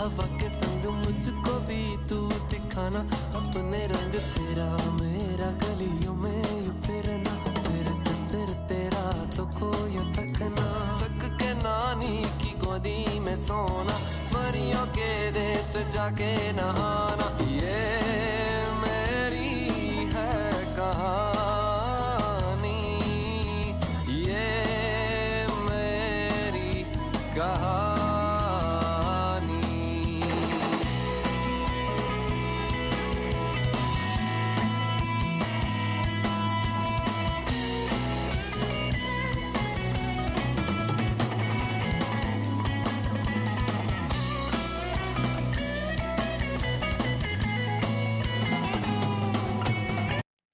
हवा के संग मुझको भी तू दिखाना अपने रंग, तेरा मेरा गलियों में यूं फिरना, फिर तेरा तो कोई तकना, तक के नानी की गोदी में सोना, परियों के देश जाके न आना, ये मेरी है कहानी, ये मेरी कहानी।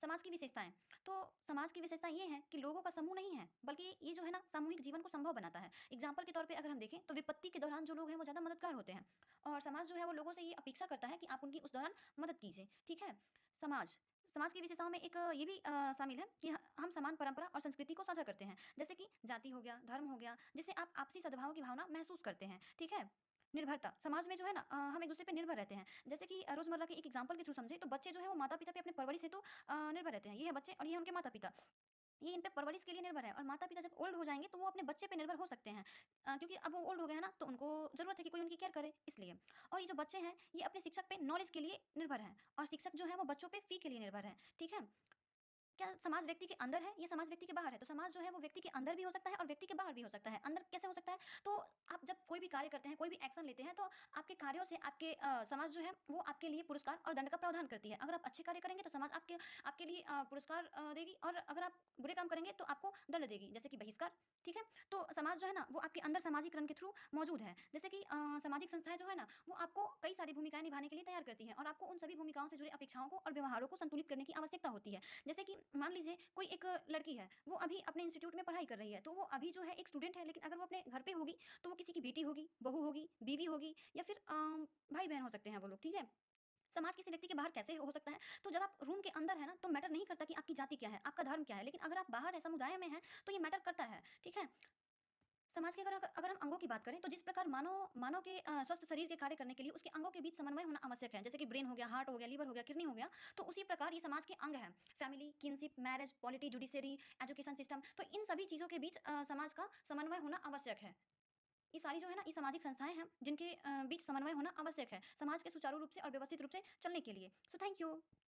समाज की विशेषताएं। तो समाज की विशेषता ये है कि लोगों का समूह नहीं है, बल्कि ये जो है ना सामूहिक जीवन को संभव बनाता है। एग्जाम्पल के तौर पे अगर हम देखें तो विपत्ति के दौरान जो लोग हैं वो ज़्यादा मददगार होते हैं, और समाज जो है वो लोगों से ये अपेक्षा करता है कि आप उनकी उस दौरान मदद कीजिए। ठीक है। समाज समाज की विशेषताओं में एक ये भी शामिल है कि हम समान परंपरा और संस्कृति को साझा करते हैं, जैसे कि जाति हो गया, धर्म हो गया, जिससे आप आपसी सद्भाव की भावना महसूस करते हैं। ठीक है। निर्भरता। समाज में जो है ना हम एक दूसरे पे निर्भर रहते हैं, जैसे कि रोजमर्रा के एक एग्जांपल के थ्रू समझे तो बच्चे जो है वो माता पिता पे अपने परवरिश हेतु निर्भर रहते हैं। ये है बच्चे और ये है उनके माता पिता, ये इन पे परवरिश के लिए निर्भर है। और माता पिता जब ओल्ड हो जाएंगे तो वो अपने बच्चे पे निर्भर हो सकते हैं, क्योंकि अब वो ओल्ड हो गए हैं ना, तो उनको जरूरत है कि कोई उनकी केयर करे, इसलिए। और ये जो बच्चे हैं ये अपने शिक्षक पे नॉलेज के लिए निर्भर हैं, और शिक्षक जो है वो बच्चों पे फी के लिए निर्भर है। ठीक है। क्या समाज व्यक्ति के अंदर है, ये समाज व्यक्ति के बाहर है? तो समाज जो है वो व्यक्ति के अंदर भी हो सकता है और व्यक्ति के बाहर भी हो सकता है। अंदर कैसे हो सकता है? तो आप जब कोई भी कार्य करते हैं, कोई भी एक्शन लेते हैं, तो आपके कार्यों से आपके समाज जो है वो आपके लिए पुरस्कार और दंड का प्रावधान करती है। अगर आप अच्छे कार्य करेंगे तो समाज आपके आपके लिए पुरस्कार देगी, और अगर आप बुरे काम करेंगे तो आपको दंड देगी, जैसे कि बहिष्कार। ठीक है। तो समाज जो है ना वो आपके अंदर सामाजिकरण के थ्रू मौजूद है, जैसे कि सामाजिक संस्थाएं जो है ना वो आपको कई सारी भूमिकाएं निभाने के लिए तैयार करती हैं, और आपको उन सभी भूमिकाओं से जुड़ी अपेक्षाओं को और व्यवहारों को संतुलित करने की आवश्यकता होती है। जैसे कि मान लीजिए कोई एक लड़की है, वो अभी अपने इंस्टीट्यूट में पढ़ाई कर रही है, तो वो अभी जो है एक स्टूडेंट है, लेकिन अगर वो अपने घर पे होगी तो वो किसी की बेटी होगी, बहू होगी, बीवी होगी, या फिर भाई बहन हो सकते हैं वो लोग। ठीक है। समाज किसी व्यक्ति के बाहर कैसे हो सकता है? तो जब आप रूम के अंदर है ना तो मैटर नहीं करता कि आपकी जाति क्या है, आपका धर्म क्या है, लेकिन अगर आप बाहर है, समुदाय में है, तो ये मैटर करता है। ठीक है। समाज के अगर हम अंगों की बात करें तो जिस प्रकार मानव मानव के स्वस्थ शरीर के कार्य करने के लिए उसके अंगों के बीच समन्वय होना आवश्यक है, जैसे कि ब्रेन हो गया, हार्ट हो गया, लीवर हो गया, किडनी हो गया, तो उसी प्रकार ये समाज के अंग हैं। Family, kinship, marriage, polity, judiciary, education system, तो इन सभी चीज़ों के बीच समाज का समन्वय होना आवश्यक है। ये सारी जो है ना ये सामाजिक संस्थाएं हैं जिनके बीच समन्वय होना आवश्यक है समाज के सुचारू रूप से और व्यवस्थित रूप से चलने के लिए। So thank you.